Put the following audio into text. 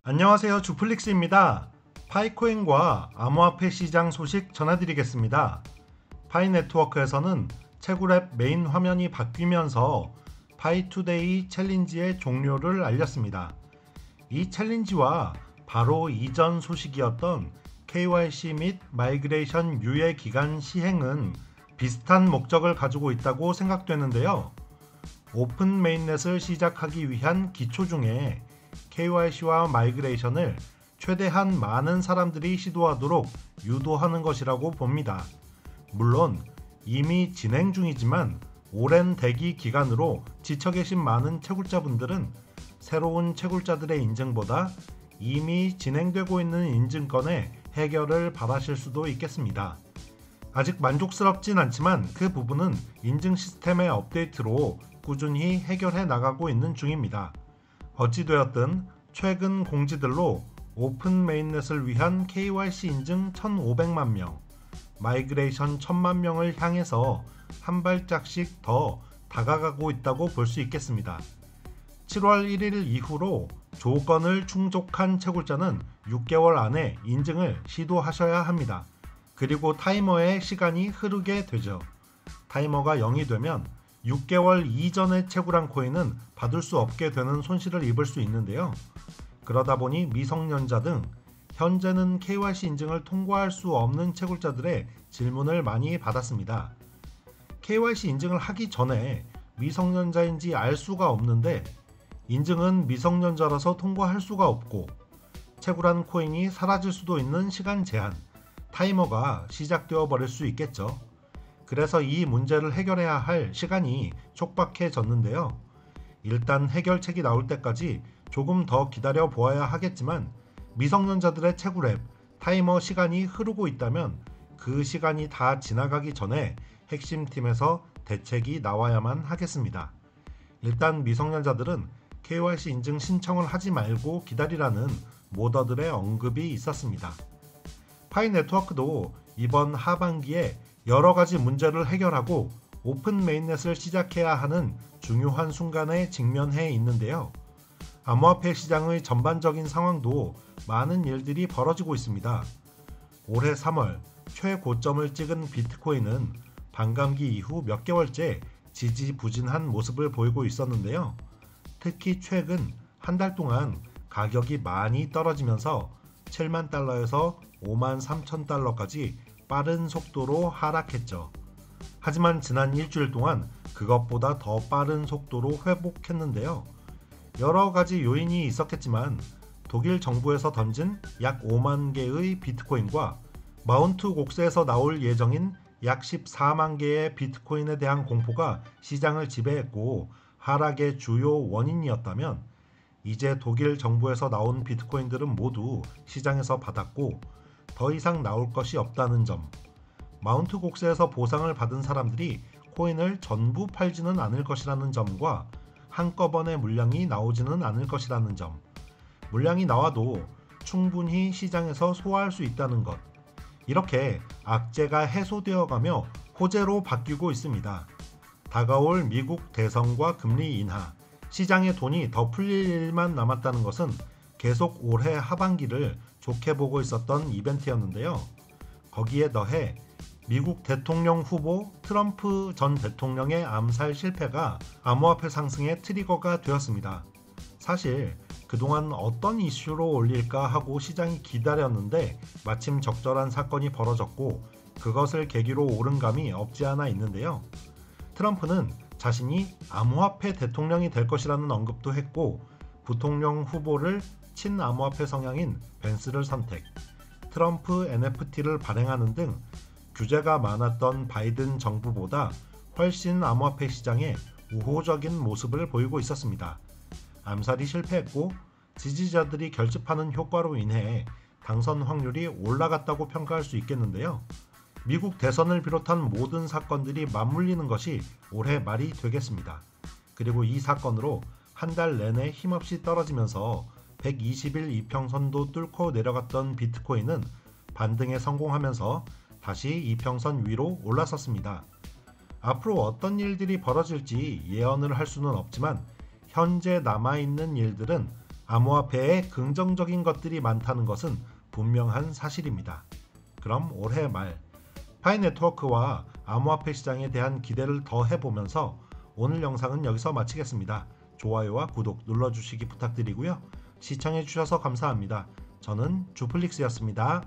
안녕하세요. 주플릭스입니다. 파이코인과 암호화폐 시장 소식 전해드리겠습니다. 파이 네트워크에서는 채굴앱 메인 화면이 바뀌면서 파이투데이 챌린지의 종료를 알렸습니다. 이 챌린지와 바로 이전 소식이었던 KYC 및 마이그레이션 유예 기간 시행은 비슷한 목적을 가지고 있다고 생각되는데요. 오픈 메인넷을 시작하기 위한 기초 중에 KYC와 마이그레이션을 최대한 많은 사람들이 시도하도록 유도하는 것이라고 봅니다. 물론 이미 진행 중이지만 오랜 대기 기간으로 지쳐 계신 많은 채굴자분들은 새로운 채굴자들의 인증보다 이미 진행되고 있는 인증건의 해결을 바라실 수도 있겠습니다. 아직 만족스럽진 않지만 그 부분은 인증 시스템의 업데이트로 꾸준히 해결해 나가고 있는 중입니다. 어찌되었든 최근 공지들로 오픈 메인넷을 위한 KYC 인증 1,500만 명, 마이그레이션 1,000만 명을 향해서 한 발짝씩 더 다가가고 있다고 볼 수 있겠습니다. 7월 1일 이후로 조건을 충족한 채굴자는 6개월 안에 인증을 시도하셔야 합니다. 그리고 타이머의 시간이 흐르게 되죠. 타이머가 0이 되면 6개월 이전에 채굴한 코인은 받을 수 없게 되는 손실을 입을 수 있는데요. 그러다 보니 미성년자 등 현재는 KYC 인증을 통과할 수 없는 채굴자들의 질문을 많이 받았습니다. KYC 인증을 하기 전에 미성년자인지 알 수가 없는데 인증은 미성년자라서 통과할 수가 없고 채굴한 코인이 사라질 수도 있는 시간 제한, 타이머가 시작되어 버릴 수 있겠죠. 그래서 이 문제를 해결해야 할 시간이 촉박해졌는데요. 일단 해결책이 나올 때까지 조금 더 기다려 보아야 하겠지만 미성년자들의 채굴앱 타이머 시간이 흐르고 있다면 그 시간이 다 지나가기 전에 핵심팀에서 대책이 나와야만 하겠습니다. 일단 미성년자들은 KYC 인증 신청을 하지 말고 기다리라는 모더들의 언급이 있었습니다. 파이 네트워크도 이번 하반기에 여러 가지 문제를 해결하고 오픈 메인넷을 시작해야 하는 중요한 순간에 직면해 있는데요. 암호화폐 시장의 전반적인 상황도 많은 일들이 벌어지고 있습니다. 올해 3월 최고점을 찍은 비트코인은 반감기 이후 몇 개월째 지지부진한 모습을 보이고 있었는데요. 특히 최근 한 달 동안 가격이 많이 떨어지면서 7만 달러에서 5만 3천 달러까지 빠른 속도로 하락했죠. 하지만 지난 일주일 동안 그것보다 더 빠른 속도로 회복했는데요. 여러 가지 요인이 있었겠지만 독일 정부에서 던진 약 5만 개의 비트코인과 마운트 곡세에서 나올 예정인 약 14만 개의 비트코인에 대한 공포가 시장을 지배했고 하락의 주요 원인이었다면 이제 독일 정부에서 나온 비트코인들은 모두 시장에서 받았고 더 이상 나올 것이 없다는 점, 마운트 곡세에서 보상을 받은 사람들이 코인을 전부 팔지는 않을 것이라는 점과 한꺼번에 물량이 나오지는 않을 것이라는 점, 물량이 나와도 충분히 시장에서 소화할 수 있다는 것, 이렇게 악재가 해소되어가며 호재로 바뀌고 있습니다. 다가올 미국 대선과 금리 인하, 시장의 돈이 더 풀릴 일만 남았다는 것은 계속 올해 하반기를 좋게 보고 있었던 이벤트였는데요. 거기에 더해 미국 대통령 후보 트럼프 전 대통령의 암살 실패가 암호화폐 상승의 트리거가 되었습니다. 사실 그동안 어떤 이슈로 올릴까 하고 시장이 기다렸는데 마침 적절한 사건이 벌어졌고 그것을 계기로 오른 감이 없지 않아 있는데요. 트럼프는 자신이 암호화폐 대통령이 될 것이라는 언급도 했고 부통령 후보를 친암호화폐 성향인 벤스를 선택, 트럼프 NFT를 발행하는 등 규제가 많았던 바이든 정부보다 훨씬 암호화폐 시장에 우호적인 모습을 보이고 있었습니다. 암살이 실패했고 지지자들이 결집하는 효과로 인해 당선 확률이 올라갔다고 평가할 수 있겠는데요. 미국 대선을 비롯한 모든 사건들이 맞물리는 것이 올해 말이 되겠습니다. 그리고 이 사건으로 한 달 내내 힘없이 떨어지면서 120일 이평선도 뚫고 내려갔던 비트코인은 반등에 성공하면서 다시 이평선 위로 올라섰습니다. 앞으로 어떤 일들이 벌어질지 예언을 할 수는 없지만 현재 남아있는 일들은 암호화폐에 긍정적인 것들이 많다는 것은 분명한 사실입니다. 그럼 올해 말 파이 네트워크와 암호화폐 시장에 대한 기대를 더 해보면서 오늘 영상은 여기서 마치겠습니다. 좋아요와 구독 눌러주시기 부탁드리고요. 시청해주셔서 감사합니다. 저는 주플릭스였습니다.